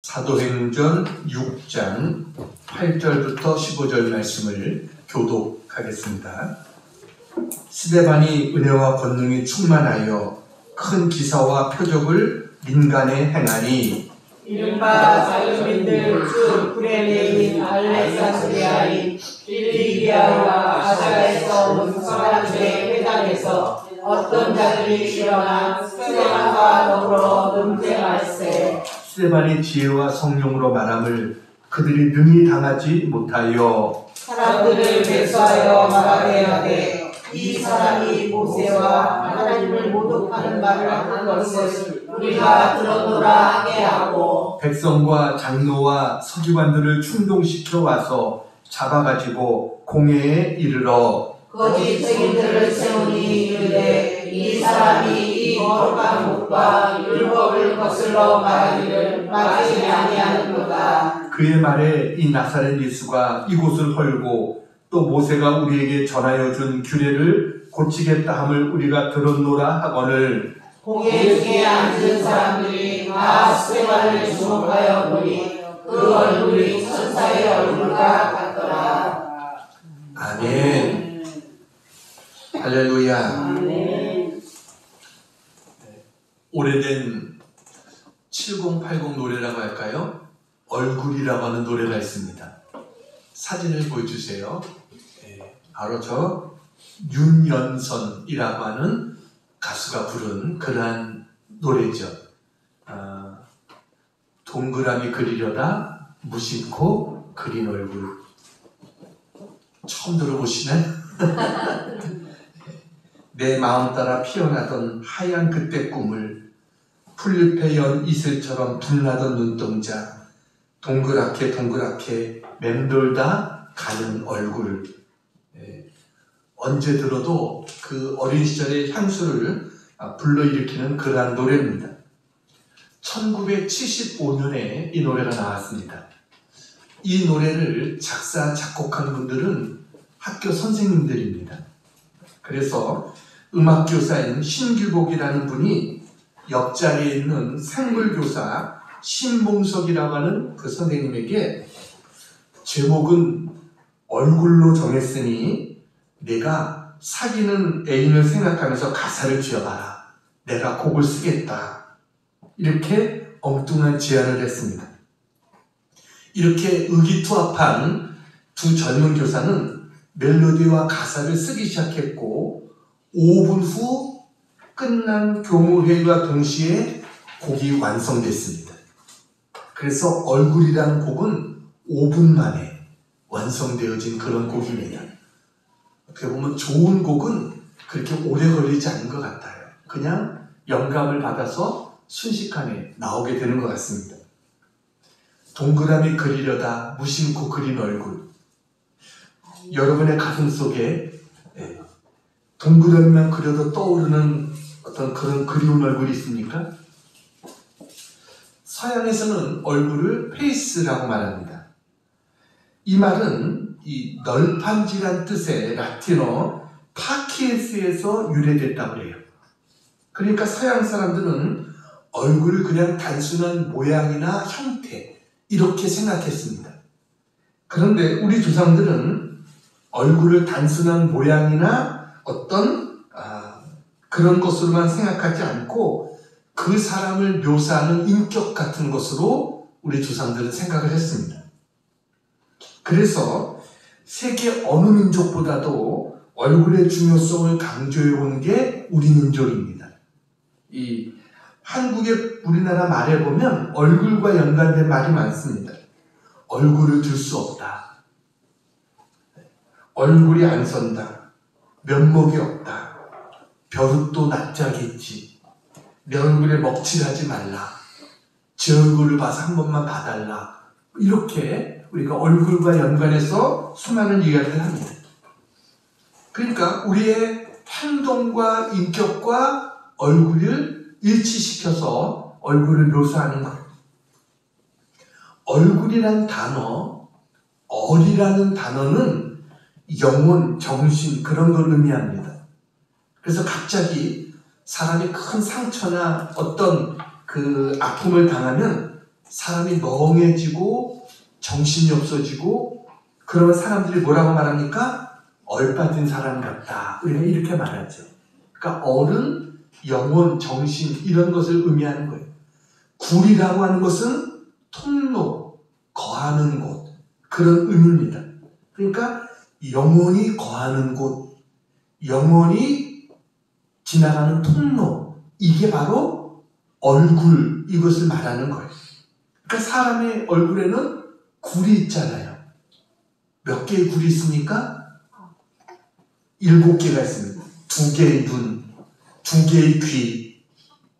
사도행전 6장 8절부터 15절 말씀을 교독하겠습니다. 스데반이 은혜와 권능이 충만하여 큰 기사와 표적을 민간에 행하니 이른바 자유민들 즉 구레네인 알렉산드리아인 빌리기아와 아시아에서 온 사람들의 회당에서 어떤 자들이 일어나 스데반과 더불어 논쟁할세. 스데반이 지혜와 성령으로 말함을 그들이 능히 당하지 못하여 사람들을 매수하여 말하게 하되 이 사람이 모세와 하나님을 모독하는 말을 하는 것을 우리가 들었노라 하게 하고 백성과 장로와 서기관들을 충동시켜 와서 잡아가지고 공회에 이르러 거짓 증인들을 세우니 이르되 이 사람이 이 거룩한 곳과 율법을 거슬러 말하기를 마지 아니하는도다. 그의 말에 이 나사렛 예수가 이곳을 헐고 또 모세가 우리에게 전하여 준 규례를 고치겠다 함을 우리가 들었노라 하거늘 공회 중에 앉은 사람들이 다 스데반을 주목하여 보니 그 얼굴이 천사의 얼굴과 같더라. 아멘. 할렐루야. 아멘. 오래된 7080 노래라고 할까요? 얼굴이라고 하는 노래가 있습니다. 사진을 보여주세요. 바로 저 윤연선이라고 하는 가수가 부른 그러한 노래죠. 동그라미 그리려다 무심코 그린 얼굴. 처음 들어보시네? 내 마음 따라 피어나던 하얀 그때 꿈을 풀잎에 연 이슬처럼 빛나던 눈동자, 동그랗게 동그랗게 맴돌다 가는 얼굴. 언제 들어도 그 어린 시절의 향수를 불러일으키는 그러한 노래입니다. 1975년에 이 노래가 나왔습니다. 이 노래를 작사, 작곡한 분들은 학교 선생님들입니다. 그래서 음악교사인 신규복이라는 분이 옆자리에 있는 생물교사 신봉석이라고 하는 그 선생님에게 제목은 얼굴로 정했으니 내가 사귀는 애인을 생각하면서 가사를 지어봐라. 내가 곡을 쓰겠다. 이렇게 엉뚱한 제안을 했습니다. 이렇게 의기투합한 두 젊은 교사는 멜로디와 가사를 쓰기 시작했고 5분 후 끝난 교무회의와 동시에 곡이 완성됐습니다. 그래서 얼굴이라는 곡은 5분 만에 완성되어진 그런 곡입니다. 어떻게 보면 좋은 곡은 그렇게 오래 걸리지 않은 것 같아요. 그냥 영감을 받아서 순식간에 나오게 되는 것 같습니다. 동그라미 그리려다 무심코 그린 얼굴. 여러분의 가슴 속에 동그라미만 그려도 떠오르는 어떤 그런 그리운 얼굴이 있습니까? 서양에서는 얼굴을 페이스라고 말합니다. 이 말은 이 널판지란 뜻의 라틴어 파키에스에서 유래됐다고 해요. 그러니까 서양 사람들은 얼굴을 그냥 단순한 모양이나 형태 이렇게 생각했습니다. 그런데 우리 조상들은 얼굴을 단순한 모양이나 어떤 그런 것으로만 생각하지 않고 그 사람을 묘사하는 인격 같은 것으로 우리 조상들은 생각을 했습니다. 그래서 세계 어느 민족보다도 얼굴의 중요성을 강조해 온 게 우리 민족입니다. 이 한국의 우리나라 말에 보면 얼굴과 연관된 말이 많습니다. 얼굴을 들 수 없다. 얼굴이 안 선다. 면목이 없다. 벼룩도 낯짝이지. 내 얼굴에 먹칠하지 말라. 제 얼굴을 봐서 한 번만 봐달라. 이렇게 우리가 얼굴과 연관해서 수많은 이야기를 합니다. 그러니까 우리의 행동과 인격과 얼굴을 일치시켜서 얼굴을 묘사하는 것. 얼굴이란 단어, 얼이라는 단어는 영혼, 정신 그런 걸 의미합니다. 그래서 갑자기 사람이 큰 상처나 어떤 그 아픔을 당하면 사람이 멍해지고 정신이 없어지고 그러면 사람들이 뭐라고 말합니까? 얼빠진 사람 같다. 우리가 이렇게 말하죠. 그러니까 어른, 영혼, 정신 이런 것을 의미하는 거예요. 굴이라고 하는 것은 통로, 거하는 곳 그런 의미입니다. 그러니까 영혼이 거하는 곳, 영혼이 지나가는 통로 이게 바로 얼굴 이것을 말하는 거예요. 그러니까 사람의 얼굴에는 굴이 있잖아요. 몇 개의 굴이 있습니까? 7개가 있습니다. 2개의 눈, 2개의 귀,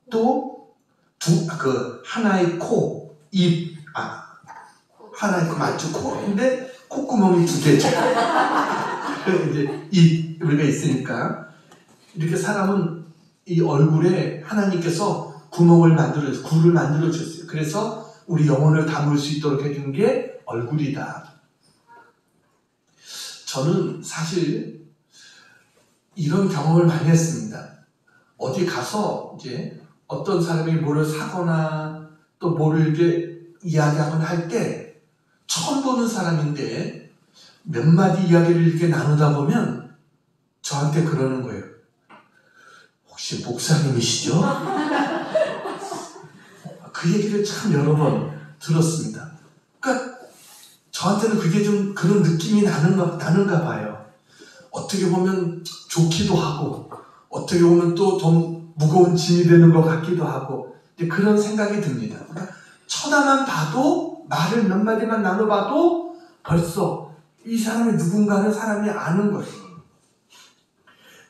또 하나의 코, 입, 하나의 코 맞죠? 코인데 콧구멍이 2개죠. 이제 입 우리가 있으니까 이렇게 사람은 이 얼굴에 하나님께서 굴을 만들어 주셨어요. 그래서 우리 영혼을 담을 수 있도록 해준 게 얼굴이다. 저는 사실 이런 경험을 많이 했습니다. 어디 가서 이제 어떤 사람이 뭐를 사거나 또 뭐를 이렇게 이야기하거나 할 때 처음 보는 사람인데 몇 마디 이야기를 이렇게 나누다 보면 저한테 그러는 거예요. 혹시 목사님이시죠? 그 얘기를 참 여러 번 들었습니다. 그러니까 저한테는 그게 좀 그런 느낌이 나는가 봐요. 어떻게 보면 좋기도 하고 어떻게 보면 또 좀 무거운 짐이 되는 것 같기도 하고 그런 생각이 듭니다. 그러니까 쳐다만 봐도 말을 몇 마디만 나눠봐도 벌써 이 사람이 누군가는 사람이 아는 거예요.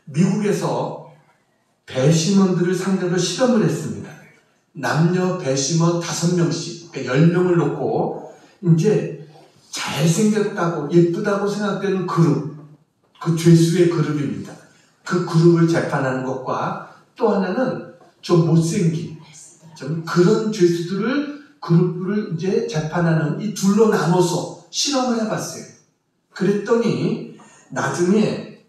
미국에서 배심원들을 상대로 실험을 했습니다. 남녀 배심원 5명씩, 그러니까 10명을 놓고 이제 잘생겼다고 예쁘다고 생각되는 그룹, 그 죄수의 그룹입니다. 그 그룹을 재판하는 것과 또 하나는 좀 못생긴 좀 그런 그룹을 이제 재판하는 이 둘로 나눠서 실험을 해봤어요. 그랬더니 나중에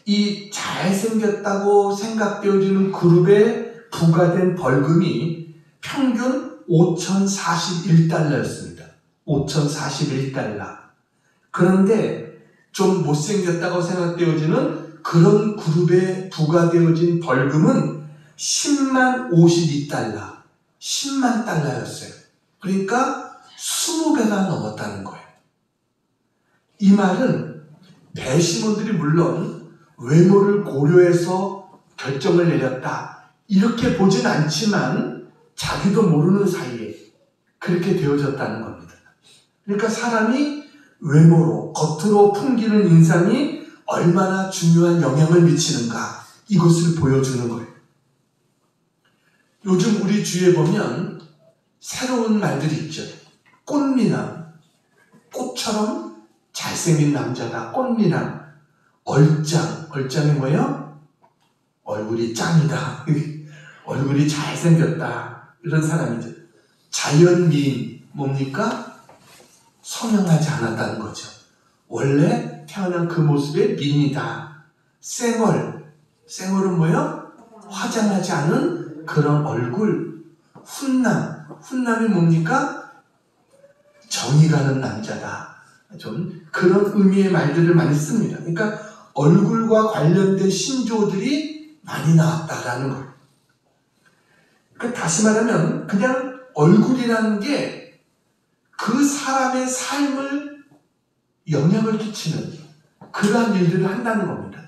이 잘생겼다고 생각되어지는 그룹에 부과된 벌금이 평균 5,041달러였습니다. 5,041달러. 그런데 좀 못생겼다고 생각되어지는 그런 그룹에 부과되어진 벌금은 10만 52달러, 10만 달러였어요. 그러니까 20배가 넘었다는 거예요. 이 말은 배심원들이 물론 외모를 고려해서 결정을 내렸다 이렇게 보진 않지만 자기도 모르는 사이에 그렇게 되어졌다는 겁니다. 그러니까 사람이 외모로 겉으로 풍기는 인상이 얼마나 중요한 영향을 미치는가 이것을 보여주는 거예요. 요즘 우리 주위에 보면 새로운 말들이 있죠. 꽃미남, 꽃처럼 잘생긴 남자다. 꽃미남, 얼짱이 뭐예요? 얼굴이 짱이다. 얼굴이 잘생겼다. 이런 사람이죠. 자연미인, 뭡니까? 성형하지 않았다는 거죠. 원래 태어난 그 모습의 미인이다. 쌩얼은 뭐예요? 화장하지 않은 그런 얼굴. 훈남이 뭡니까? 정이 가는 남자다. 좀 그런 의미의 말들을 많이 씁니다. 그러니까 얼굴과 관련된 신조어들이 많이 나왔다라는 거예요. 그러니까 다시 말하면 그냥 얼굴이라는 게 그 사람의 삶을 영향을 끼치는 그러한 일들을 한다는 겁니다.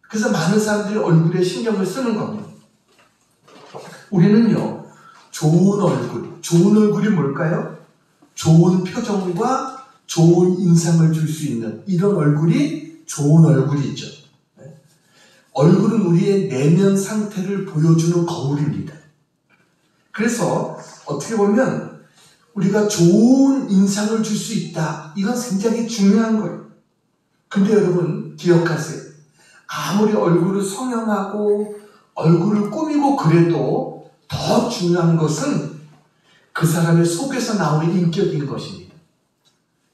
그래서 많은 사람들이 얼굴에 신경을 쓰는 겁니다. 우리는요, 좋은 얼굴이 뭘까요? 좋은 표정과 좋은 인상을 줄 수 있는 이런 얼굴이 좋은 얼굴이죠. 얼굴은 우리의 내면 상태를 보여주는 거울입니다. 그래서 어떻게 보면 우리가 좋은 인상을 줄 수 있다. 이건 굉장히 중요한 거예요. 근데 여러분 기억하세요. 아무리 얼굴을 성형하고 얼굴을 꾸미고 그래도 더 중요한 것은 그 사람의 속에서 나오는 인격인 것입니다.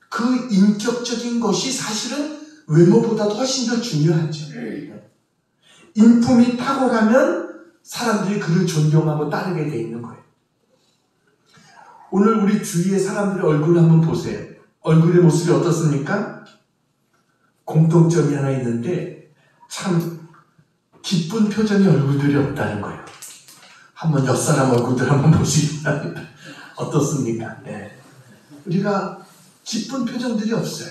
그 인격적인 것이 사실은 외모보다도 훨씬 더 중요하죠. 인품이 탁월하면 사람들이 그를 존경하고 따르게 돼 있는 거예요. 오늘 우리 주위의 사람들의 얼굴을 한번 보세요. 얼굴의 모습이 어떻습니까? 공통점이 하나 있는데 참 기쁜 표정의 얼굴들이 없다는 거예요. 한번 옆사람 얼굴들 한번 보시기 바랍니다. 어떻습니까? 네. 우리가 기쁜 표정들이 없어요.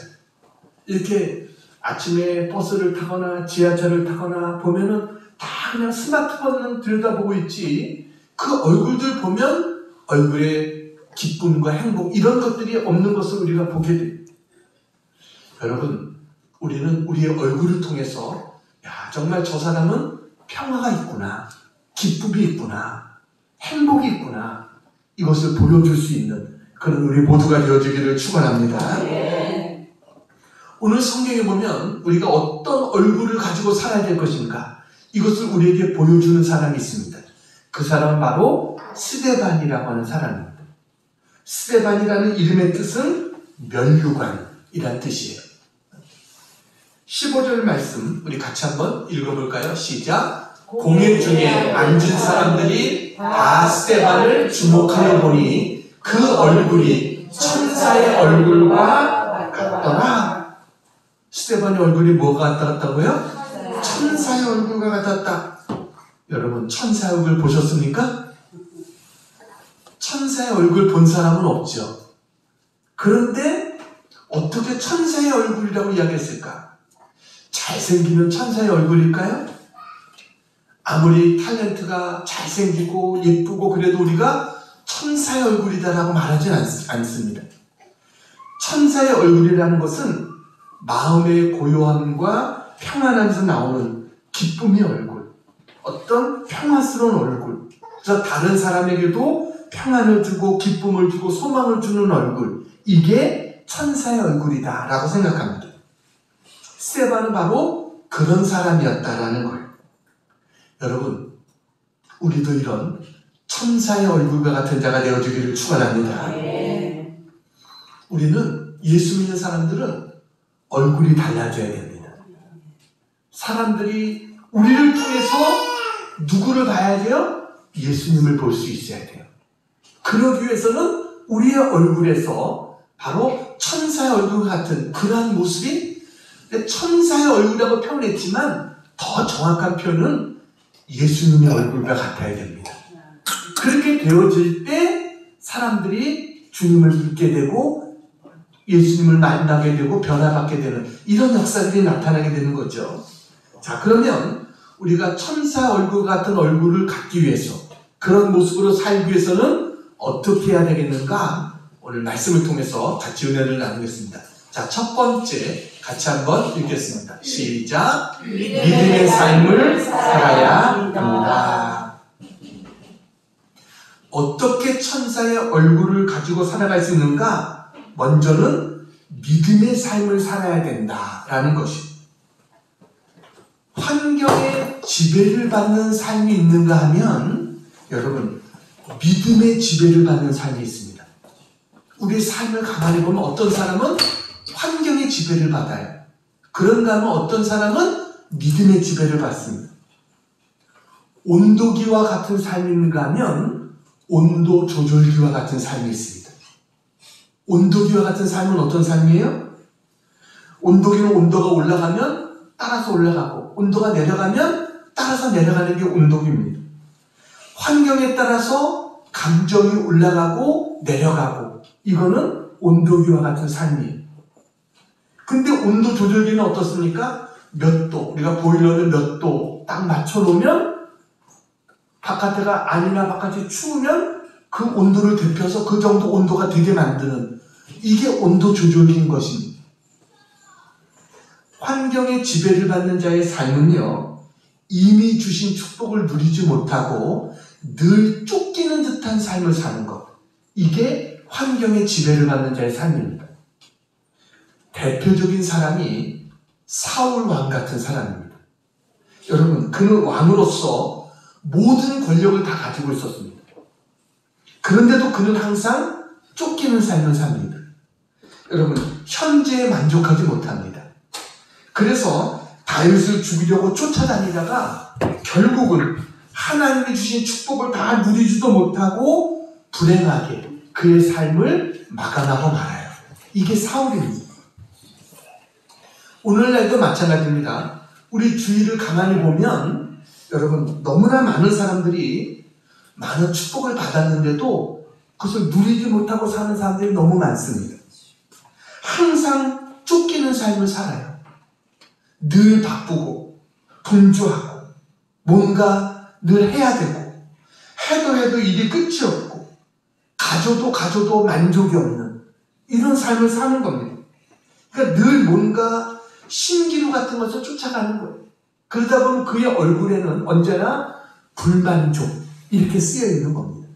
이렇게 아침에 버스를 타거나 지하철을 타거나 보면은 다 그냥 스마트폰을 들여다보고 있지, 그 얼굴들 보면 얼굴에 기쁨과 행복 이런 것들이 없는 것을 우리가 보게 됩니다. 여러분, 우리는 우리의 얼굴을 통해서 야, 정말 저 사람은 평화가 있구나, 기쁨이 있구나, 행복이 있구나, 이것을 보여줄 수 있는 그런 우리 모두가 되어주기를 축원합니다. 네. 오늘 성경에 보면 우리가 어떤 얼굴을 가지고 살아야 될 것인가, 이것을 우리에게 보여주는 사람이 있습니다. 그 사람은 바로 스데반이라고 하는 사람입니다. 스데반이라는 이름의 뜻은 면류관이라는 뜻이에요. 15절 말씀 우리 같이 한번 읽어볼까요? 시작. 공회 중에 앉은 사람들이 다 스데반을 주목하여 보니 그 얼굴이 천사의 얼굴과 같더라. 스데반의 얼굴이 뭐가 같았다고요? 천사의 얼굴과 같았다. 여러분, 천사의 얼굴 보셨습니까? 천사의 얼굴 본 사람은 없죠. 그런데 어떻게 천사의 얼굴이라고 이야기했을까? 잘생기면 천사의 얼굴일까요? 아무리 탤런트가 잘생기고 예쁘고 그래도 우리가 천사의 얼굴이다라고 말하진 않습니다. 천사의 얼굴이라는 것은 마음의 고요함과 평안함에서 나오는 기쁨의 얼굴, 어떤 평화스러운 얼굴, 그래서 다른 사람에게도 평안을 주고 기쁨을 주고 소망을 주는 얼굴, 이게 천사의 얼굴이다 라고 생각합니다. 스데반은 바로 그런 사람이었다라는 거예요. 여러분, 우리도 이런 천사의 얼굴과 같은 자가 되어주기를 축원합니다. 네. 우리는 예수 믿는 사람들은 얼굴이 달라져야 됩니다. 사람들이 우리를 통해서 누구를 봐야 돼요? 예수님을 볼 수 있어야 돼요. 그러기 위해서는 우리의 얼굴에서 바로 천사의 얼굴 같은 그러한 모습이, 천사의 얼굴이라고 표현했지만 더 정확한 표현은 예수님의 얼굴과 같아야 됩니다. 그렇게 되어질 때 사람들이 주님을 믿게 되고 예수님을 만나게 되고 변화받게 되는 이런 역사들이 나타나게 되는 거죠. 자, 그러면 우리가 천사 얼굴 같은 얼굴을 갖기 위해서, 그런 모습으로 살기 위해서는 어떻게 해야 되겠는가? 오늘 말씀을 통해서 같이 은혜를 나누겠습니다. 자, 첫 번째 같이 한번 읽겠습니다. 시작. 믿음의 삶을 살아야 합니다. 어떻게 천사의 얼굴을 가지고 살아갈 수 있는가? 먼저는 믿음의 삶을 살아야 된다라는 것입니다. 환경에 지배를 받는 삶이 있는가 하면, 여러분, 믿음의 지배를 받는 삶이 있습니다. 우리의 삶을 가만히 보면 어떤 사람은 환경의 지배를 받아요. 그런가 하면 어떤 사람은 믿음의 지배를 받습니다. 온도기와 같은 삶이 있는가 하면 온도 조절기와 같은 삶이 있습니다. 온도기와 같은 삶은 어떤 삶이에요? 온도기는 온도가 올라가면 따라서 올라가고, 온도가 내려가면 따라서 내려가는 게 온도기입니다. 환경에 따라서 감정이 올라가고 내려가고, 이거는 온도기와 같은 삶이에요. 근데 온도 조절기는 어떻습니까? 몇 도, 우리가 보일러를 몇 도 딱 맞춰놓으면 바깥에가 아니나 바깥이 추우면 그 온도를 데펴서 그 정도 온도가 되게 만드는, 이게 온도 조절기인 것입니다. 환경의 지배를 받는 자의 삶은요, 이미 주신 축복을 누리지 못하고 늘 쫓기는 듯한 삶을 사는 것, 이게 환경의 지배를 받는 자의 삶입니다. 대표적인 사람이 사울 왕 같은 사람입니다. 여러분, 그는 왕으로서 모든 권력을 다 가지고 있었습니다. 그런데도 그는 항상 쫓기는 삶을 삽니다. 여러분, 현재에 만족하지 못합니다. 그래서 다윗을 죽이려고 쫓아다니다가 결국은 하나님이 주신 축복을 다 누리지도 못하고 불행하게, 그의 삶을 마감하고 말아요. 이게 사울입니다. 오늘날도 마찬가지입니다. 우리 주위를 가만히 보면 여러분 너무나 많은 사람들이 많은 축복을 받았는데도 그것을 누리지 못하고 사는 사람들이 너무 많습니다. 항상 쫓기는 삶을 살아요. 늘 바쁘고 분주하고 뭔가 늘 해야 되고 해도 일이 끝이 없고 가져도 만족이 없는 이런 삶을 사는 겁니다. 그러니까 늘 뭔가 신기루 같은 것을 쫓아가는 거예요. 그러다 보면 그의 얼굴에는 언제나 불만족 이렇게 쓰여 있는 겁니다.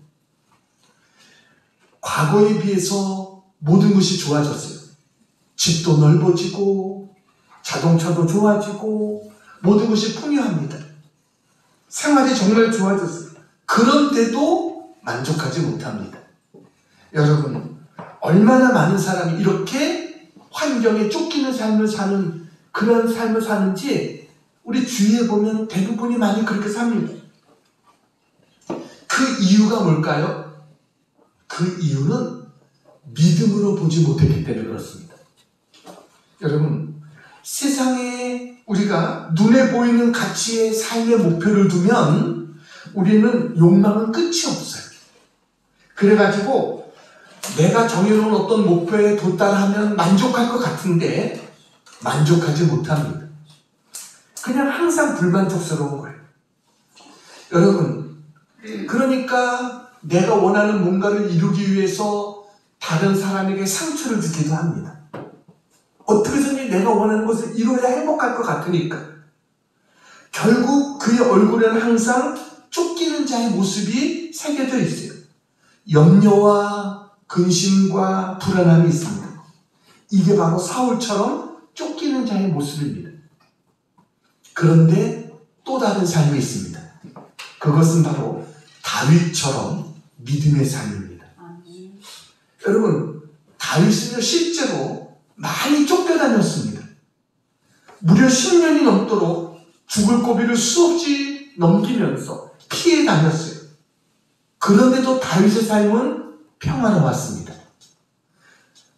과거에 비해서 모든 것이 좋아졌어요. 집도 넓어지고 자동차도 좋아지고 모든 것이 풍요합니다. 생활이 정말 좋아졌어요. 그런데도 만족하지 못합니다. 여러분 얼마나 많은 사람이 이렇게 환경에 쫓기는 삶을 사는 그런 삶을 사는지 우리 주위에 보면 대부분이 많이 그렇게 삽니다. 그 이유가 뭘까요? 그 이유는 믿음으로 보지 못했기 때문에 그렇습니다. 여러분 세상에 우리가 눈에 보이는 가치의 삶의 목표를 두면 우리는 욕망은 끝이 없어요. 그래가지고 내가 정해놓은 어떤 목표에 도달하면 만족할 것 같은데 만족하지 못합니다. 그냥 항상 불만족스러운 거예요. 여러분 그러니까 내가 원하는 뭔가를 이루기 위해서 다른 사람에게 상처를 주기도 합니다. 어떻게든지 내가 원하는 것을 이루어야 행복할 것 같으니까 결국 그의 얼굴에는 항상 쫓기는 자의 모습이 새겨져 있어요. 염려와 근심과 불안함이 있습니다. 이게 바로 사울처럼 쫓기는 자의 모습입니다. 그런데 또 다른 삶이 있습니다. 그것은 바로 다윗처럼 믿음의 삶입니다. 여러분 다윗은 실제로 많이 쫓겨다녔습니다. 무려 10년이 넘도록 죽을 고비를 수없이 넘기면서 피해 다녔어요. 그런데도 다윗의 삶은 평화로웠습니다.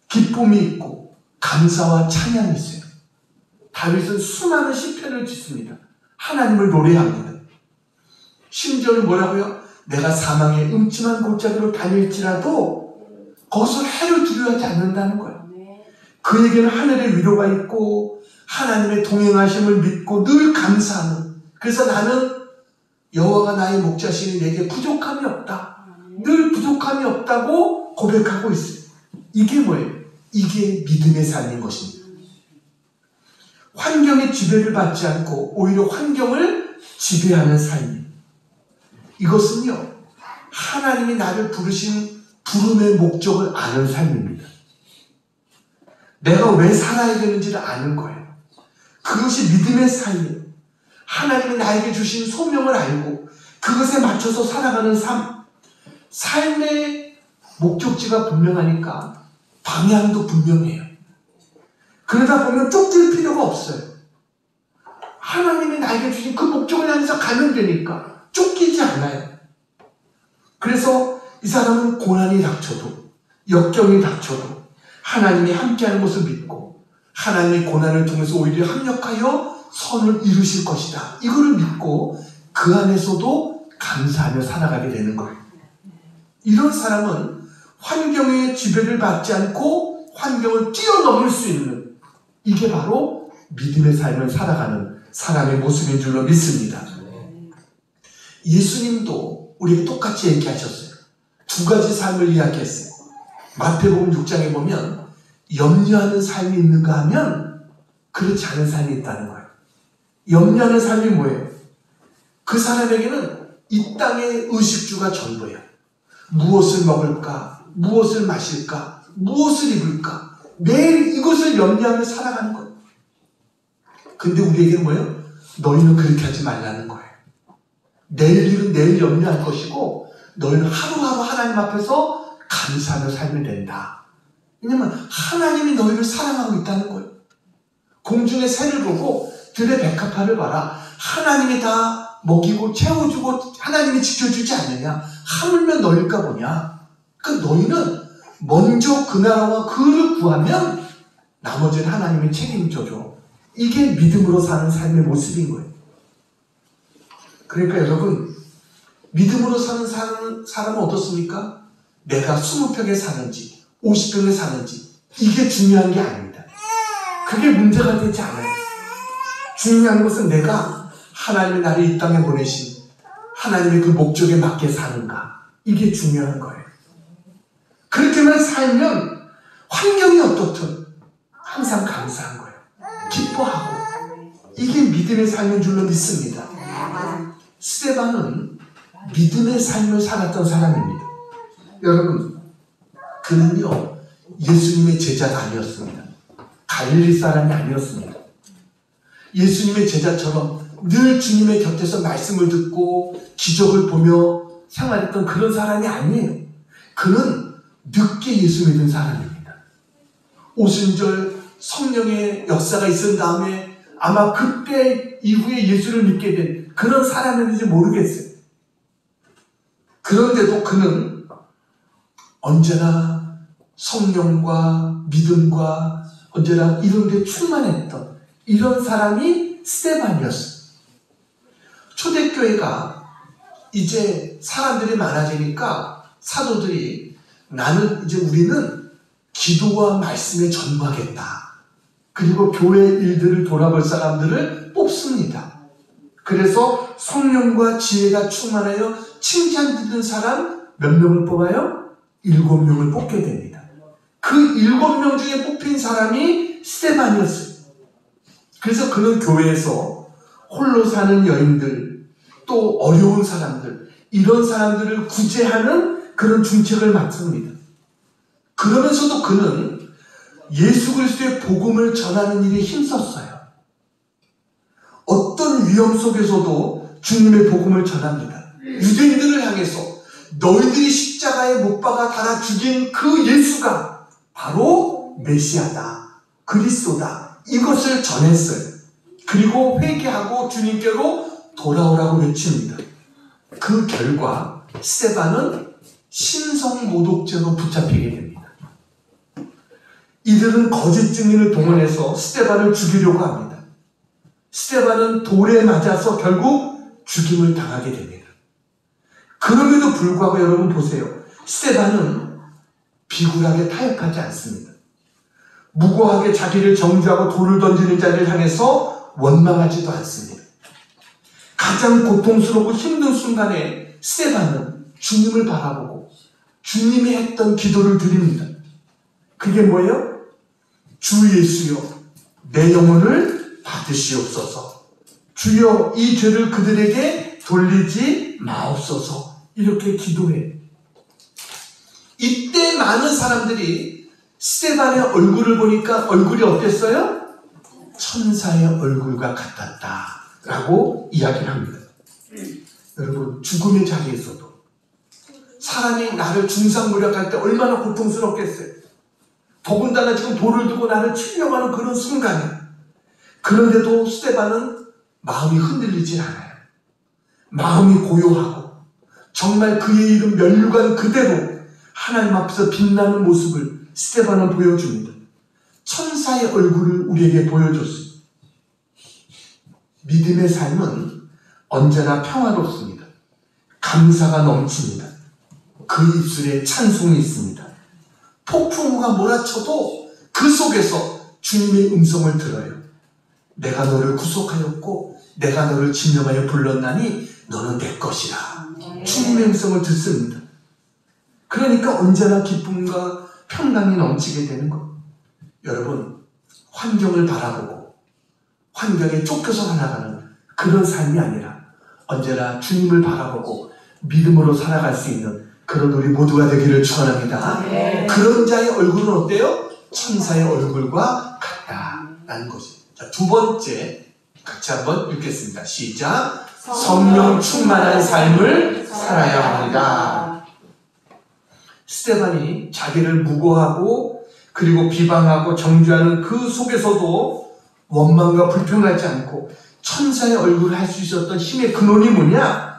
기쁨이 있고 감사와 찬양이 있어요. 다윗은 수많은 시편을 짓습니다. 하나님을 노래합니다. 심지어는 뭐라고요? 내가 사망의 음침한 골짜기로 다닐지라도 거기서 해를 두려워하지 않는다는 거예요. 그에게는 하늘의 위로가 있고 하나님의 동행하심을 믿고 늘 감사하는, 그래서 나는 여호와가 나의 목자시니 내게 부족함이 없다. 늘 부족함이 없다고 고백하고 있어요. 이게 뭐예요? 이게 믿음의 삶인 것입니다. 환경의 지배를 받지 않고 오히려 환경을 지배하는 삶입니다. 이것은요, 하나님이 나를 부르신 부름의 목적을 아는 삶입니다. 내가 왜 살아야 되는지를 아는 거예요. 그것이 믿음의 삶이에요. 하나님이 나에게 주신 소명을 알고 그것에 맞춰서 살아가는 삶. 삶의 목적지가 분명하니까 방향도 분명해요. 그러다 보면 쫓길 필요가 없어요. 하나님이 나에게 주신 그 목적을 향해서 가면 되니까 쫓기지 않아요. 그래서 이 사람은 고난이 닥쳐도, 역경이 닥쳐도 하나님이 함께하는 것을 믿고 하나님의 고난을 통해서 오히려 합력하여 선을 이루실 것이다. 이거를 믿고 그 안에서도 감사하며 살아가게 되는 거예요. 이런 사람은 환경의 지배를 받지 않고 환경을 뛰어넘을 수 있는, 이게 바로 믿음의 삶을 살아가는 사람의 모습인 줄로 믿습니다. 예수님도 우리에게 똑같이 얘기하셨어요. 두 가지 삶을 이야기했어요. 마태복음 6장에 보면 염려하는 삶이 있는가 하면 그렇지 않은 삶이 있다는 거예요. 염려하는 삶이 뭐예요? 그 사람에게는 이 땅의 의식주가 전부예요. 무엇을 먹을까? 무엇을 마실까? 무엇을 입을까? 매일 이것을 염려하며 살아가는 거예요. 근데 우리에게는 뭐예요? 너희는 그렇게 하지 말라는 거예요. 내일 일은 내일 염려할 것이고 너희는 하루하루 하나님 앞에서 감사하며 살면 된다. 왜냐면 하나님이 너희를 사랑하고 있다는 거예요. 공중의 새를 보고 들의 백합화를 봐라. 하나님이 다 먹이고 채워주고 하나님이 지켜주지 않느냐? 하물며 너희일까 보냐? 그 너희는 먼저 그 나라와 그를 구하면 나머지는 하나님이 책임져줘. 이게 믿음으로 사는 삶의 모습인 거예요. 그러니까 여러분, 믿음으로 사는 사람은 어떻습니까? 내가 20평에 사는지 50평에 사는지 이게 중요한 게 아닙니다. 그게 문제가 되지 않아요. 중요한 것은 내가 하나님이 나를 이 땅에 보내신 하나님의 그 목적에 맞게 사는가, 이게 중요한 거예요. 그렇게만 살면 환경이 어떻든 항상 감사한 거예요. 기뻐하고. 이게 믿음의 삶인 줄로 믿습니다. 스데반은 믿음의 삶을 살았던 사람입니다. 여러분, 그는요 예수님의 제자가 아니었습니다. 갈릴리 사람이 아니었습니다. 예수님의 제자처럼 늘 주님의 곁에서 말씀을 듣고 기적을 보며 생활했던 그런 사람이 아니에요. 그는 늦게 예수 믿은 사람입니다. 오순절 성령의 역사가 있은 다음에 아마 그때 이후에 예수를 믿게 된 그런 사람인지 모르겠어요. 그런데도 그는 언제나 성령과 믿음과 언제나 이런 데 충만했던 이런 사람이 스데반이었어요. 초대교회가 이제 사람들이 많아지니까 사도들이 우리는 기도와 말씀에 전부하겠다. 그리고 교회 일들을 돌아볼 사람들을 뽑습니다. 그래서 성령과 지혜가 충만하여 칭찬 듣는 사람 몇 명을 뽑아요? 7명을 뽑게 됩니다. 그 7명 중에 뽑힌 사람이 스데반이었어요. 그래서 그는 교회에서 홀로 사는 여인들, 또 어려운 사람들, 이런 사람들을 구제하는 그런 중책을 맡습니다. 그러면서도 그는 예수 그리스도의 복음을 전하는 일에 힘썼어요. 어떤 위험 속에서도 주님의 복음을 전합니다. 유대인들을 향해서 너희들이 십자가에 못 박아 달아 죽인 그 예수가 바로 메시아다, 그리스도다, 이것을 전했어요. 그리고 회개하고 주님께로 돌아오라고 외칩니다. 그 결과 스데반은 신성모독죄로 붙잡히게 됩니다. 이들은 거짓 증인을 동원해서 스데반을 죽이려고 합니다. 스데반은 돌에 맞아서 결국 죽임을 당하게 됩니다. 그럼에도 불구하고 여러분 보세요. 스데반은 비굴하게 타협하지 않습니다. 무고하게 자기를 정죄하고 돌을 던지는 자를 향해서 원망하지도 않습니다. 가장 고통스럽고 힘든 순간에 스데반은 주님을 바라보고 주님이 했던 기도를 드립니다. 그게 뭐예요? 주 예수여, 내 영혼을 받으시옵소서. 주여, 이 죄를 그들에게 돌리지 마옵소서. 이렇게 기도해. 이때 많은 사람들이 스데반의 얼굴을 보니까 얼굴이 어땠어요? 천사의 얼굴과 같았다 라고 이야기를 합니다. 여러분, 죽음의 자리에서도 사람이 나를 중상모략할 때 얼마나 고통스럽겠어요. 더군다나 지금 돌을 두고 나를 치려고 하는 그런 순간에, 그런데도 스데반은 마음이 흔들리지 않아요. 마음이 고요하고 정말 그의 이름 면류관 그대로 하나님 앞에서 빛나는 모습을 스데반은 보여줍니다. 천사의 얼굴을 우리에게 보여줬습니다. 믿음의 삶은 언제나 평화롭습니다. 감사가 넘칩니다. 그 입술에 찬송이 있습니다. 폭풍우가 몰아쳐도 그 속에서 주님의 음성을 들어요. 내가 너를 구속하였고 내가 너를 진정하여 불렀나니 너는 내 것이라. 주님의 음성을 듣습니다. 그러니까 언제나 기쁨과 평강이 넘치게 되는 것. 여러분, 환경을 바라보고 환경에 쫓겨서 살아가는 그런 삶이 아니라 언제나 주님을 바라보고 믿음으로 살아갈 수 있는 그런 우리 모두가 되기를 축원합니다. 그런 자의 얼굴은 어때요? 천사의 얼굴과 같다라는 것이죠. 자, 두 번째 같이 한번 읽겠습니다. 시작. 성령 충만한 삶을 살아야 합니다. 스데반이 자기를 무고하고 그리고 비방하고 정죄하는 그 속에서도 원망과 불평하지 않고 천사의 얼굴을 할 수 있었던 힘의 근원이 뭐냐?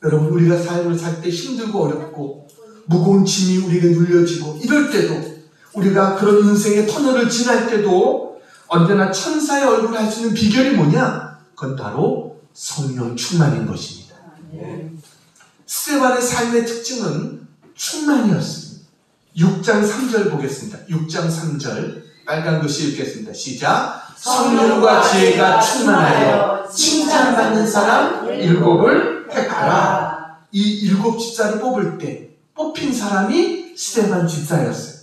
여러분, 우리가 삶을 살 때 힘들고 어렵고 무거운 짐이 우리에게 눌려지고 이럴 때도, 우리가 그런 인생의 터널을 지날 때도 언제나 천사의 얼굴을 할 수 있는 비결이 뭐냐? 그건 바로 성령 충만인 것입니다. 스데반의 삶의 특징은 충만이었습니다. 6장 3절 보겠습니다. 6장 3절 빨간 글씨 읽겠습니다. 시작. 성령과 지혜가 충만하여 칭찬받는 사람 7을 택하라. 이 7 집사를 뽑을 때 뽑힌 사람이 스데반 집사였어요.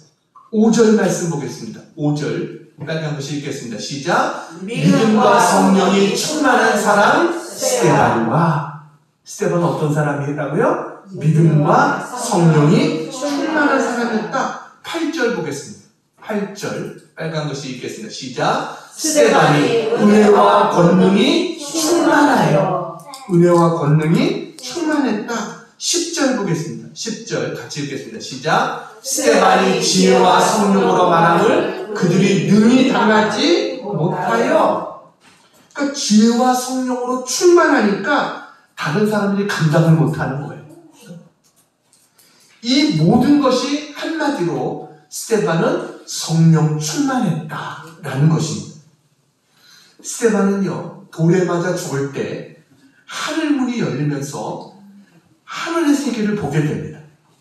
5절 말씀 보겠습니다. 5절 빨간 글씨 읽겠습니다. 시작. 믿음과 성령이 충만한 사람 스데반과. 스데반은 어떤 사람이라고요? 믿음과 성령이 충만한 사람이었다. 8절 보겠습니다. 8절 빨간 글씨 읽겠습니다. 시작. 스데반이 은혜와 권능이 충만하여. 은혜와 권능이 충만했다. 10절 보겠습니다. 10절 같이 읽겠습니다. 시작. 스데반이 지혜와 성령으로 말함을 그들이 능히 당하지 못하여. 그러니까 지혜와 성령으로 충만하니까 다른 사람들이 감당을 못하는 거예요. 이 모든 것이 한마디로 스데반은 성령 충만했다라는 것입니다. 스데반은요, 돌에 맞아 죽을 때 하늘문이 열리면서 하늘의 세계를 보게 됩니다.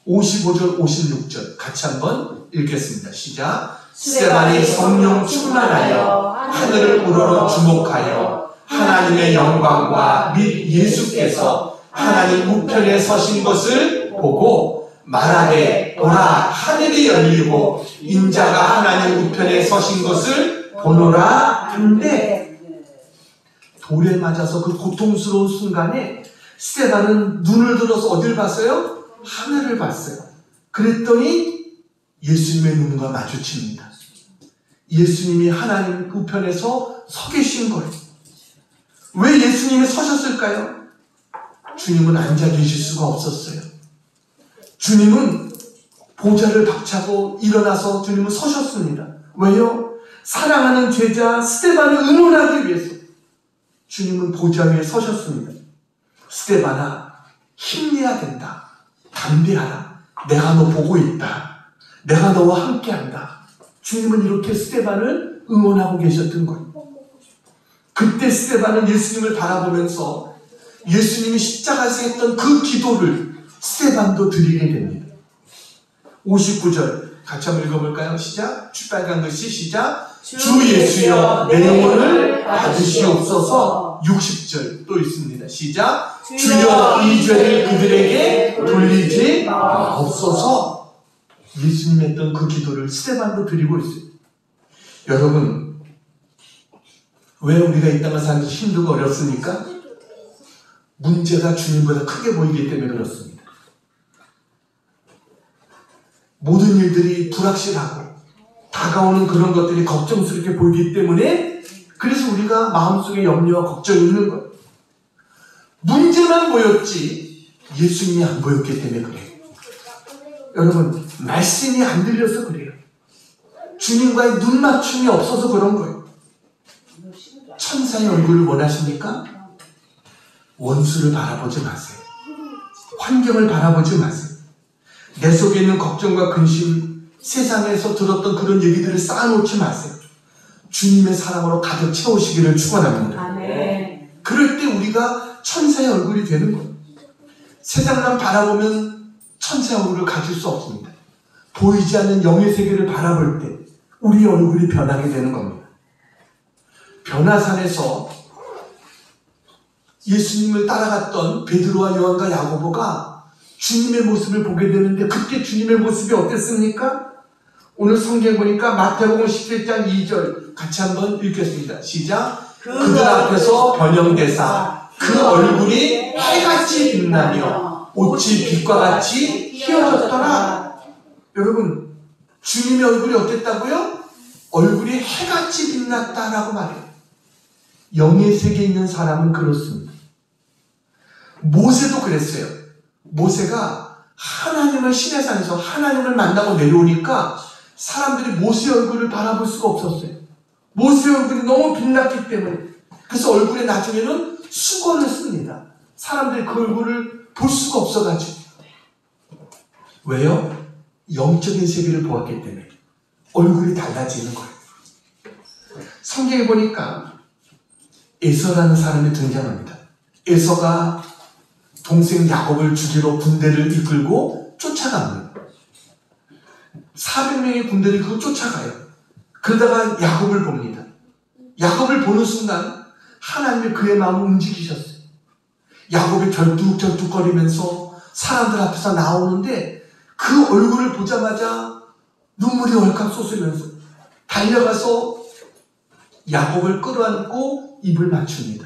55절, 56절 같이 한번 읽겠습니다. 시작. 스데반이 성령 충만하여 하늘을 우러러 주목하여 하나님의 영광과 및 예수께서 하나님 우편에 서신 것을 보고 말하되 보라 하늘이 열리고 인자가 하나님 우편에 서신 것을 보노라 한데, 돌에 맞아서 그 고통스러운 순간에 스데반은 눈을 들어서 어딜 봤어요? 하늘을 봤어요. 그랬더니 예수님의 눈과 마주칩니다. 예수님이 하나님 우편에서 서 계신 거예요. 왜 예수님이 서셨을까요? 주님은 앉아 계실 수가 없었어요. 주님은 보좌를 박차고 일어나서 주님은 서셨습니다. 왜요? 사랑하는 제자 스데반을 응원하기 위해서 주님은 보좌 위에 서셨습니다. 스데반아, 힘내야 된다. 담대하라. 내가 너 보고 있다. 내가 너와 함께한다. 주님은 이렇게 스데반을 응원하고 계셨던 거예요. 그때 스데반은 예수님을 바라보면서 예수님이 십자가에서 했던 그 기도를 스데반도 드리게 됩니다. 59절 같이 한번 읽어볼까요? 시작. 빨간 글씨 시작. 주 예수여 내 영혼을 받으시옵소서. 60절 또 있습니다. 시작. 주여 이 죄를 그들에게 돌리지 마옵소서. 예수님이 했던 그 기도를 스데반도 드리고 있어요. 여러분, 왜 우리가 이 땅을 사는 게 힘들고 어렵습니까? 문제가 주님보다 크게 보이기 때문에 그렇습니다. 모든 일들이 불확실하고 다가오는 그런 것들이 걱정스럽게 보이기 때문에, 그래서 우리가 마음속에 염려와 걱정이 있는 거예요. 문제만 보였지 예수님이 안 보였기 때문에 그래요. 여러분, 말씀이 안 들려서 그래요. 주님과의 눈맞춤이 없어서 그런 거예요. 천사의 얼굴을 원하십니까? 원수를 바라보지 마세요. 환경을 바라보지 마세요. 내 속에 있는 걱정과 근심, 세상에서 들었던 그런 얘기들을 쌓아놓지 마세요. 주님의 사랑으로 가득 채우시기를 축원합니다. 아멘. 그럴 때 우리가 천사의 얼굴이 되는 거예요. 세상만 바라보면 천사의 얼굴을 가질 수 없습니다. 보이지 않는 영의 세계를 바라볼 때 우리의 얼굴이 변하게 되는 겁니다. 변화산에서 예수님을 따라갔던 베드로와 요한과 야고보가 주님의 모습을 보게 되는데, 그때 주님의 모습이 어땠습니까? 오늘 성경 보니까 마태복음 17장 2절 같이 한번 읽겠습니다. 시작. 그들 앞에서 변형되사 그 얼굴이 해같이 빛나며 옷이 빛과 같이 휘어졌더라. 여러분, 주님의 얼굴이 어땠다고요? 얼굴이 해같이 빛났다라고 말해요. 영의 세계에 있는 사람은 그렇습니다. 모세도 그랬어요. 모세가 하나님을 시내산에서 하나님을 만나고 내려오니까 사람들이 모세의 얼굴을 바라볼 수가 없었어요. 모세의 얼굴이 너무 빛났기 때문에. 그래서 얼굴에 나중에는 수건을 씁니다. 사람들이 그 얼굴을 볼 수가 없어가지고. 왜요? 영적인 세계를 보았기 때문에 얼굴이 달라지는 거예요. 성경에 보니까 에서라는 사람이 등장합니다. 에서가 동생 야곱을 죽이러 군대를 이끌고 쫓아갑니다. 400명의 군대를 이끌고 쫓아가요. 그러다가 야곱을 봅니다. 야곱을 보는 순간 하나님이 그의 마음을 움직이셨어요. 야곱이 결뚝결뚝거리면서 사람들 앞에서 나오는데 그 얼굴을 보자마자 눈물이 얼칵 쏟으면서 달려가서 야곱을 끌어안고 입을 맞춥니다.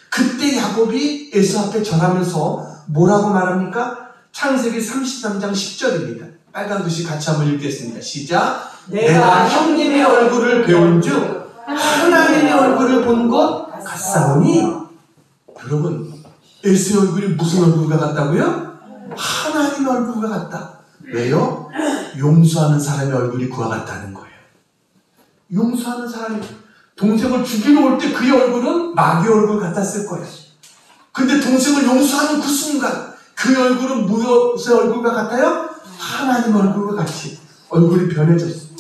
그때 야곱이 에서 앞에 절하면서 뭐라고 말합니까? 창세기 33장 10절입니다. 빨간 글씨 같이 한번 읽겠습니다. 시작. 내가 형님의 얼굴을 배운 즉 하나님의 얼굴을 본 것 같사오니. 여러분, 에서의 얼굴이 무슨 얼굴과 같다고요? 하나님의 얼굴과 같다. 왜요? 용서하는 사람의 얼굴이 그와 같다는 거예요. 용서하는 사람이 동생을 죽이러 올 때 그의 얼굴은 마귀의 얼굴 같았을 거예요. 근데 동생을 용서하는 그 순간 그의 얼굴은 무엇의 얼굴과 같아요? 하나님 얼굴과 같이 얼굴이 변해졌어요.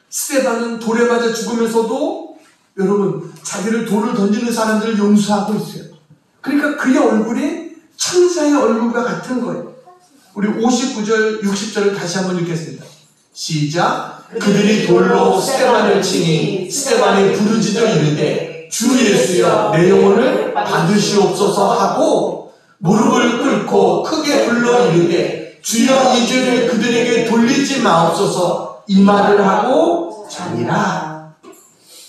스데반은 돌에 맞아 죽으면서도 여러분 자기를 돌을 던지는 사람들을 용서하고 있어요. 그러니까 그의 얼굴이 천사의 얼굴과 같은 거예요. 우리 59절 60절을 다시 한번 읽겠습니다. 시작. 그들이 돌로 스데반을 치니 스데반이 부르짖어 이르되 주 예수여 내 영혼을 받으시옵소서 하고 무릎을 꿇고 크게 불러 이르되 주여 이 죄를 그들에게 돌리지 마옵소서 이 말을 하고 자니라.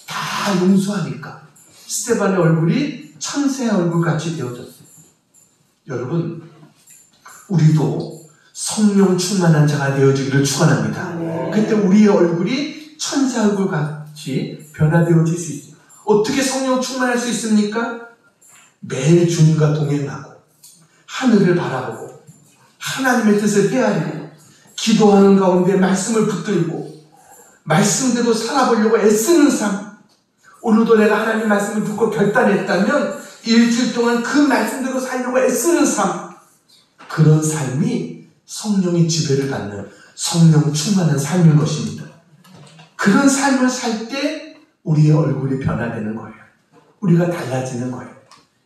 다 용서하니까 스데반의 얼굴이 천사의 얼굴같이 되어졌어요. 여러분, 우리도 성령 충만한 자가 되어지기를 축원합니다. 그때 우리의 얼굴이 천사 얼굴같이 변화되어질 수 있어요. 어떻게 성령 충만할 수 있습니까? 매일 주님과 동행하고 하늘을 바라보고 하나님의 뜻을 헤아리고 기도하는 가운데 말씀을 붙들고 말씀대로 살아보려고 애쓰는 삶. 오늘도 내가 하나님 말씀을 듣고 결단했다면 일주일 동안 그 말씀대로 살려고 애쓰는 삶. 그런 삶이 성령의 지배를 받는 성령 충만한 삶인 것입니다. 그런 삶을 살 때 우리의 얼굴이 변화되는 거예요. 우리가 달라지는 거예요.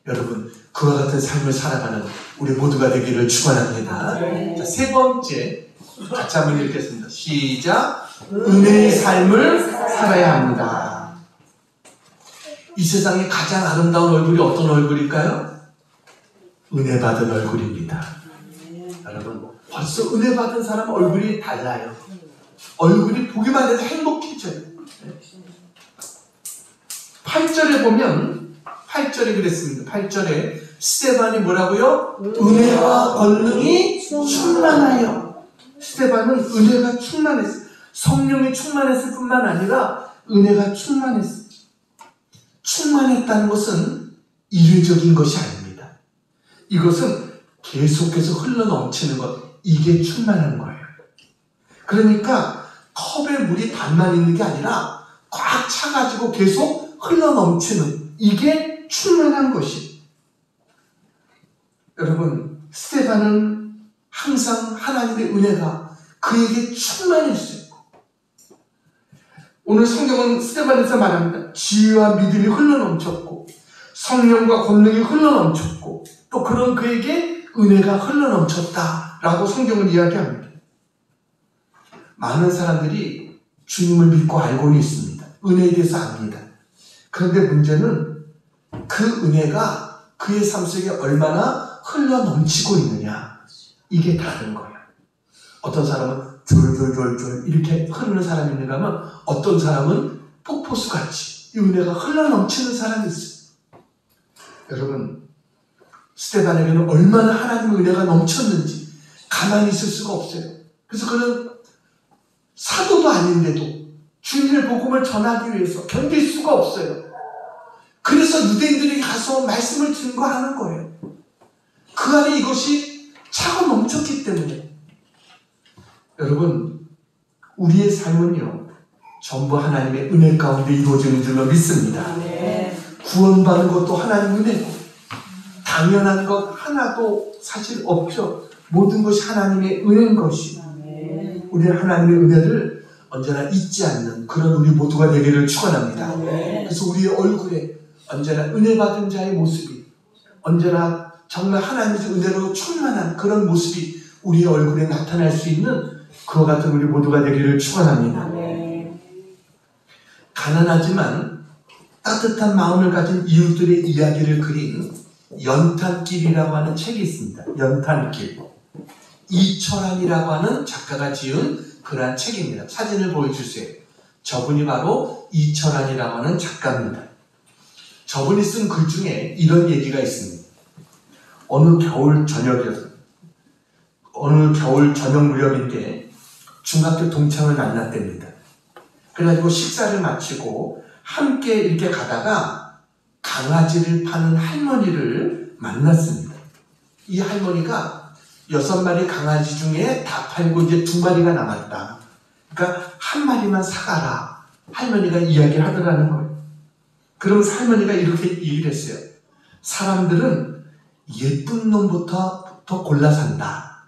여러분, 그와 같은 삶을 살아가는 우리 모두가 되기를 축원합니다. 자, 세 번째 같이 한번 읽겠습니다. 시작. 은혜의 삶을 살아야 합니다. 이 세상에 가장 아름다운 얼굴이 어떤 얼굴일까요? 은혜 받은 얼굴입니다. 여러분, 벌써 은혜 받은 사람 얼굴이 달라요. 얼굴이 보기만 해도 행복해져요. 8절에 보면 8절에 그랬습니다. 8절에 스데반이 뭐라고요? 은혜와 권능이 충만하여. 스데반은 은혜가 충만했어요. 성령이 충만했을 뿐만 아니라 은혜가 충만했어요. 충만했다는 것은 이례적인 것이 아닙니다. 이것은 계속해서 흘러넘치는 것, 이게 충만한 거예요. 그러니까 컵에 물이 반만 있는 게 아니라 꽉 차가지고 계속 흘러넘치는, 이게 충만한 것이. 여러분, 스데반은 항상 하나님의 은혜가 그에게 충만했어요. 오늘 성경은 스데반에서 말합니다. 지혜와 믿음이 흘러넘쳤고 성령과 권능이 흘러넘쳤고 또 그런 그에게 은혜가 흘러넘쳤다라고 성경은 이야기합니다. 많은 사람들이 주님을 믿고 알고는 있습니다. 은혜에 대해서 압니다. 그런데 문제는 그 은혜가 그의 삶 속에 얼마나 흘러넘치고 있느냐, 이게 다른 거예요. 어떤 사람은 졸졸졸졸 이렇게 흐르는 사람이 있는가 하면 어떤 사람은 폭포수같이 이 은혜가 흘러넘치는 사람이 있어요. 여러분, 스데반에게는 얼마나 하나님의 은혜가 넘쳤는지 가만히 있을 수가 없어요. 그래서 그는 사도도 아닌데도 주님의 복음을 전하기 위해서 견딜 수가 없어요. 그래서 유대인들에게 가서 말씀을 증거하는 거예요. 그 안에 이것이 차고 넘쳤기 때문에. 여러분, 우리의 삶은요 전부 하나님의 은혜 가운데 이루어지는 줄로 믿습니다. 구원받는 것도 하나님 은혜고 당연한 것 하나도 사실 없죠. 모든 것이 하나님의 은혜인 것이. 우리는 하나님의 은혜를 언제나 잊지 않는 그런 우리 모두가 되기를 축원합니다. 그래서 우리의 얼굴에 언제나 은혜 받은 자의 모습이, 언제나 정말 하나님의 은혜로 충만한 그런 모습이 우리의 얼굴에 나타날 수 있는 그와 같은 우리 모두가 되기를 축원합니다. 가난하지만 따뜻한 마음을 가진 이웃들의 이야기를 그린 연탄길이라고 하는 책이 있습니다. 연탄길. 이철환이라고 하는 작가가 지은 그러한 책입니다. 사진을 보여주세요. 저분이 바로 이철환이라고 하는 작가입니다. 저분이 쓴 글 중에 이런 얘기가 있습니다. 어느 겨울 저녁 무렵인데 중학교 동창을 만났답니다. 그래가지고 식사를 마치고 함께 이렇게 가다가 강아지를 파는 할머니를 만났습니다. 이 할머니가 6마리 강아지 중에 다 팔고 이제 2마리가 남았다. 그러니까 한 마리만 사가라. 할머니가 이야기를 하더라는 거예요. 그러면서 할머니가 이렇게 얘기를 했어요. 사람들은 예쁜 놈부터 더 골라 산다.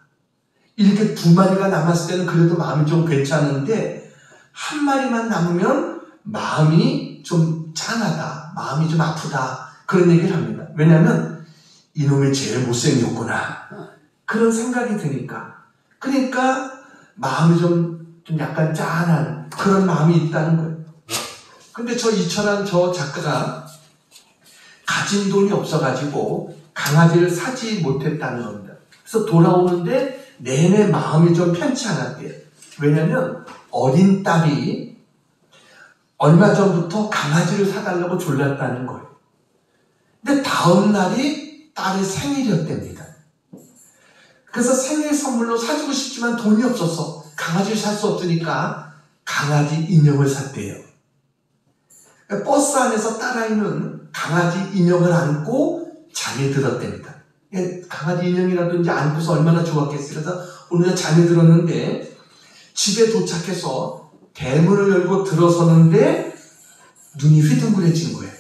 이렇게 2마리가 남았을 때는 그래도 마음이 좀 괜찮은데 한 마리만 남으면 마음이 좀 짠하다. 마음이 좀 아프다. 그런 얘기를 합니다. 왜냐하면 이놈이 제일 못생겼구나. 그런 생각이 드니까. 그러니까 마음이 좀 약간 짠한 그런 마음이 있다는 거예요. 근데 저 이철환 저 작가가 가진 돈이 없어가지고 강아지를 사지 못했다는 겁니다. 그래서 돌아오는데 내내 마음이 좀 편치 않았대요. 왜냐면 어린 딸이 얼마 전부터 강아지를 사달라고 졸랐다는 거예요. 근데 다음 날이 딸의 생일이었답니다. 그래서 생일 선물로 사주고 싶지만 돈이 없어서 강아지를 살 수 없으니까 강아지 인형을 샀대요. 버스 안에서 딸아이는 강아지 인형을 안고 잠이 들었답니다. 강아지 인형이라도 이제 안고서 얼마나 좋았겠어요. 그래서 오늘 잠이 들었는데 집에 도착해서 대문을 열고 들어서는데 눈이 휘둥그레진 거예요.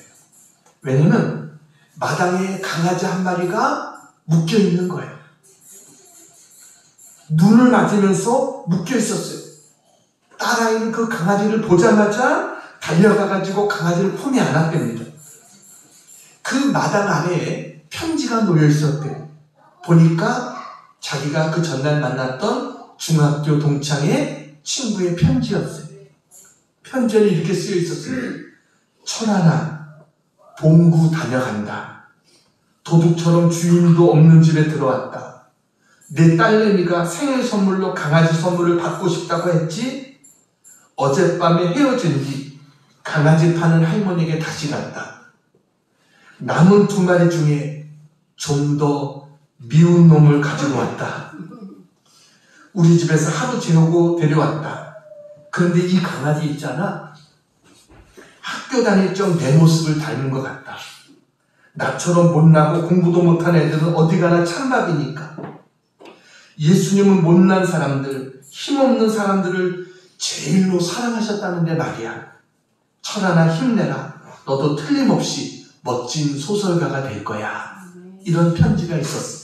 왜냐면 마당에 강아지 한 마리가 묶여 있는 거예요. 눈을 맞으면서 묶여 있었어요. 딸아이는 그 강아지를 보자마자 달려가가지고 강아지를 품에 안았답니다. 그 마당 아래에 편지가 놓여 있었대요. 보니까 자기가 그 전날 만났던 중학교 동창의 친구의 편지였어요. 편지에 이렇게 쓰여 있었어요. 철하나, 봉구 다녀간다. 도둑처럼 주인도 없는 집에 들어왔다. 내 딸내미가 생일 선물로 강아지 선물을 받고 싶다고 했지? 어젯밤에 헤어진 뒤 강아지 파는 할머니에게 다시 갔다. 남은 2마리 중에 좀 더 미운 놈을 가지고 왔다. 우리 집에서 하루 재우고 데려왔다. 그런데 이 강아지 있잖아. 학교 다닐 적 내 모습을 닮은 것 같다. 나처럼 못나고 공부도 못한 애들은 어디 가나 찬밥이니까. 예수님은 못난 사람들, 힘없는 사람들을 제일로 사랑하셨다는데 말이야. 철하나 힘내라. 너도 틀림없이 멋진 소설가가 될 거야. 이런 편지가 있었어.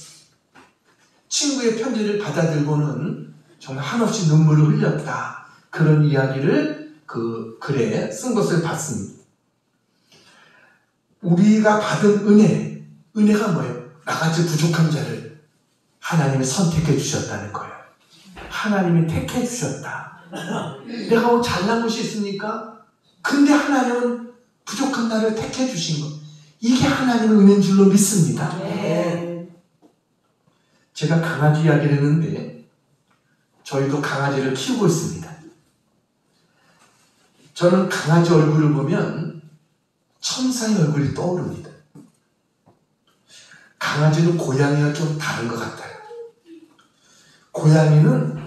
친구의 편지를 받아들고는 정말 한없이 눈물을 흘렸다. 그런 이야기를 그 글에 쓴 것을 봤습니다. 우리가 받은 은혜가 뭐예요? 나같이 부족한 자를 하나님이 선택해 주셨다는 거예요. 하나님이 택해 주셨다. 내가 뭐 잘난 것이 있습니까? 근데 하나님은 부족한 나를 택해 주신 것. 이게 하나님의 은혜인 줄로 믿습니다. 제가 강아지 이야기를 했는데 저희도 강아지를 키우고 있습니다. 저는 강아지 얼굴을 보면 천사의 얼굴이 떠오릅니다. 강아지는 고양이와 좀 다른 것 같아요. 고양이는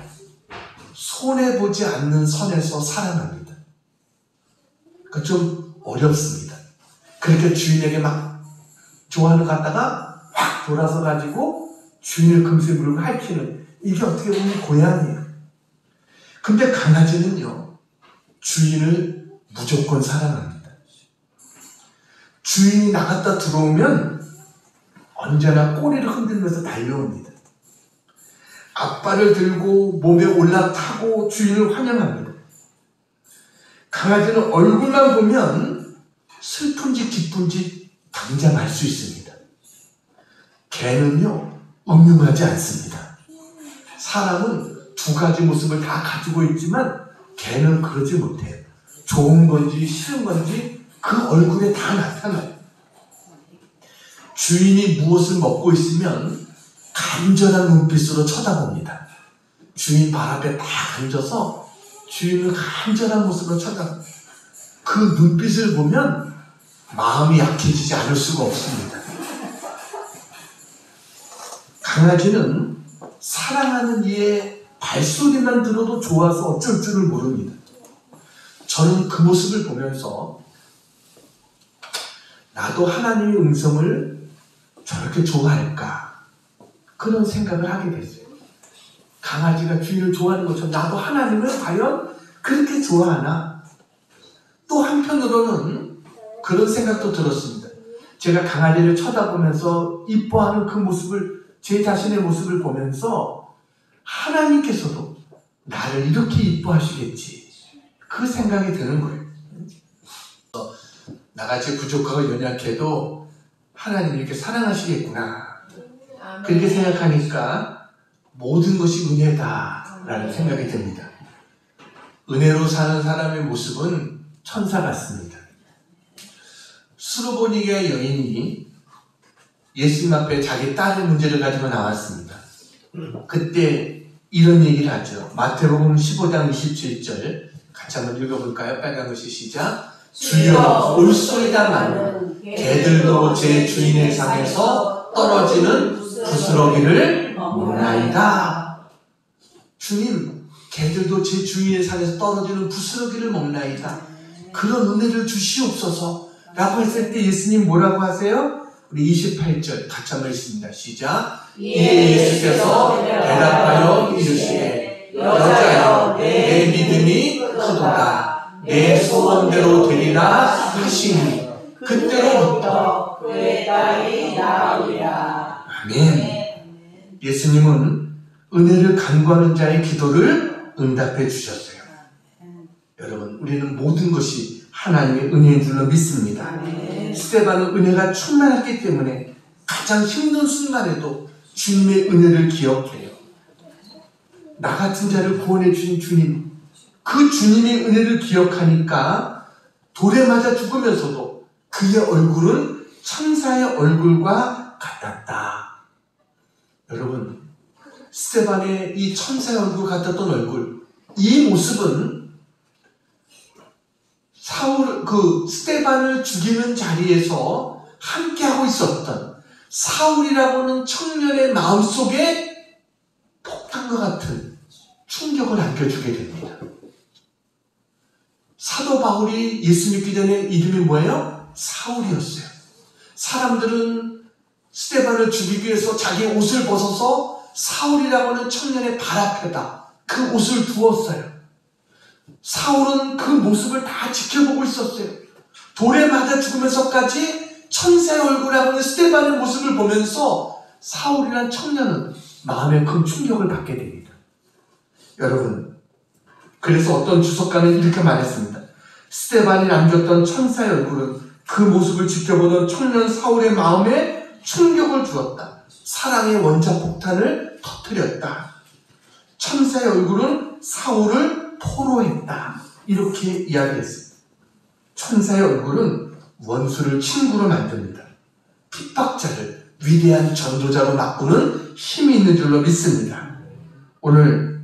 손해보지 않는 선에서 살아납니다. 그러니까 좀 어렵습니다. 그렇게 주인에게 막 좋아하는 것 같다가 확 돌아서 가지고 주인을 금세 물고 핥히는, 이게 어떻게 보면 고양이에요. 근데 강아지는요, 주인을 무조건 사랑합니다. 주인이 나갔다 들어오면 언제나 꼬리를 흔들면서 달려옵니다. 앞발을 들고 몸에 올라타고 주인을 환영합니다. 강아지는 얼굴만 보면 슬픈지 기쁜지 당장 알 수 있습니다. 개는요, 음흉하지 않습니다. 사람은 두 가지 모습을 다 가지고 있지만 개는 그러지 못해요. 좋은 건지 싫은 건지 그 얼굴에 다 나타나요. 주인이 무엇을 먹고 있으면 간절한 눈빛으로 쳐다봅니다. 주인 발 앞에 딱 앉아서 주인을 간절한 모습으로 쳐다봅니다. 그 눈빛을 보면 마음이 약해지지 않을 수가 없습니다. 강아지는 사랑하는 이의 발소리만 들어도 좋아서 어쩔 줄을 모릅니다. 저는 그 모습을 보면서 나도 하나님의 음성을 저렇게 좋아할까? 그런 생각을 하게 됐어요. 강아지가 주인을 좋아하는 것처럼 나도 하나님을 과연 그렇게 좋아하나? 또 한편으로는 그런 생각도 들었습니다. 제가 강아지를 쳐다보면서 이뻐하는 그 모습을, 제 자신의 모습을 보면서 하나님께서도 나를 이렇게 이뻐하시겠지, 그 생각이 드는 거예요. 나같이 부족하고 연약해도 하나님이 이렇게 사랑하시겠구나, 그렇게 생각하니까 모든 것이 은혜다라는 생각이 듭니다. 은혜로 사는 사람의 모습은 천사 같습니다. 수르보니게 여인이 예수님 앞에 자기 딸의 문제를 가지고 나왔습니다. 그때 이런 얘기를 하죠. 마태복음 15장 27절 같이 한번 읽어볼까요? 빨간 글씨 시작. 주여 올소이다마는 개들도 제 주인의 상에서 떨어지는 부스러기를 먹나이다. 주님, 개들도 제 주인의 상에서 떨어지는 부스러기를 먹나이다. 그런 은혜를 주시옵소서 라고 했을 때 예수님 뭐라고 하세요? 우리 28절 같이 한번 읽습니다. 시작. 이에 예수께서 대답하여 이르시되 여자여, 내 믿음이 크도다. 내 소원대로 되리라 하시니 그때로부터 그의 딸이 나으리라. 아멘. 예수님은 은혜를 간구하는 자의 기도를 응답해 주셨어요. 여러분, 우리는 모든 것이 하나님의 은혜인 줄로 믿습니다. 스데반은 은혜가 충만했기 때문에 가장 힘든 순간에도 주님의 은혜를 기억해요. 나 같은 자를 구원해 주신 주님, 그 주님의 은혜를 기억하니까 돌에 맞아 죽으면서도 그의 얼굴은 천사의 얼굴과 같았다. 여러분, 스데반의 이 천사의 얼굴 같았던 얼굴, 이 모습은 스데반을 죽이는 자리에서 함께하고 있었던 사울이라고는 청년의 마음속에 폭탄과 같은 충격을 안겨주게 됩니다. 사도 바울이 예수 믿기 전에 이름이 뭐예요? 사울이었어요. 사람들은 스데반을 죽이기 위해서 자기 옷을 벗어서 사울이라고는 청년의 발 앞에다 그 옷을 두었어요. 사울은 그 모습을 다 지켜보고 있었어요. 돌에 맞아 죽으면서까지 천사의 얼굴하고는 스데반의 모습을 보면서 사울이란 청년은 마음에 큰 충격을 받게 됩니다. 여러분, 그래서 어떤 주석가는 이렇게 말했습니다. 스데반이 남겼던 천사의 얼굴은 그 모습을 지켜보던 청년 사울의 마음에 충격을 주었다. 사랑의 원자폭탄을 터뜨렸다. 천사의 얼굴은 사울을 포로했다. 이렇게 이야기했습니다. 천사의 얼굴은 원수를 친구로 만듭니다. 핍박자를 위대한 전도자로 바꾸는 힘이 있는 줄로 믿습니다. 오늘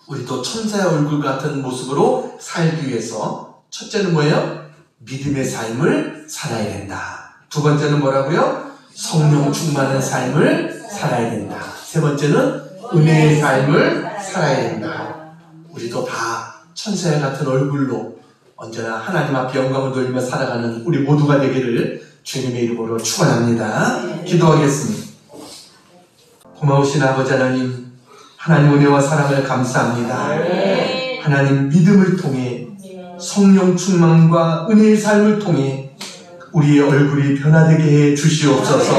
우리도 천사의 얼굴 같은 모습으로 살기 위해서 첫째는 뭐예요? 믿음의 삶을 살아야 된다. 두 번째는 뭐라고요? 성령 충만한 삶을 살아야 된다. 세 번째는 은혜의 삶을 살아야 된다. 우리도 다 천사의 같은 얼굴로 언제나 하나님 앞에 영광을 돌리며 살아가는 우리 모두가 되기를 주님의 이름으로 축원합니다. 기도하겠습니다. 고마우신 아버지 하나님, 하나님 은혜와 사랑을 감사합니다. 하나님 믿음을 통해 성령 충만과 은혜의 삶을 통해 우리의 얼굴이 변화되게 해 주시옵소서.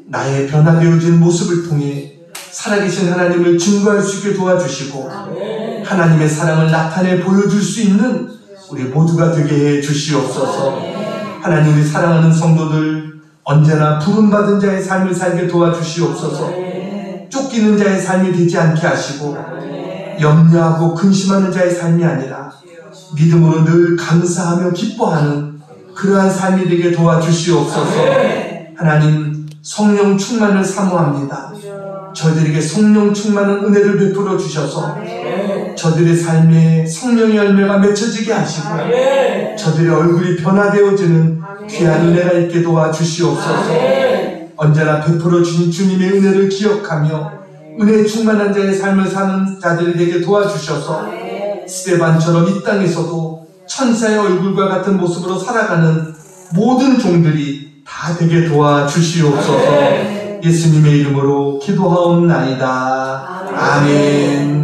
나의 변화되어진 모습을 통해 살아계신 하나님을 증거할 수 있게 도와주시고 하나님의 사랑을 나타내 보여줄 수 있는 우리 모두가 되게 해 주시옵소서. 하나님, 우리 사랑하는 성도들 언제나 부름받은 자의 삶을 살게 도와주시옵소서. 쫓기는 자의 삶이 되지 않게 하시고 염려하고 근심하는 자의 삶이 아니라 믿음으로 늘 감사하며 기뻐하는 그러한 삶이 되게 도와주시옵소서. 하나님, 성령 충만을 사모합니다. 저희들에게 성령 충만한 은혜를 베풀어 주셔서 저들의 삶에 성령의 열매가 맺혀지게 하시고 저들의 얼굴이 변화되어지는 귀한 은혜가 있게 도와주시옵소서. 언제나 베풀어 주신 주님의 은혜를 기억하며 은혜 충만한 자의 삶을 사는 자들이 되게 도와주셔서 스데반처럼 이 땅에서도 천사의 얼굴과 같은 모습으로 살아가는 모든 종들이 다 되게 도와주시옵소서. 예수님의 이름으로 기도하옵나이다. 아멘.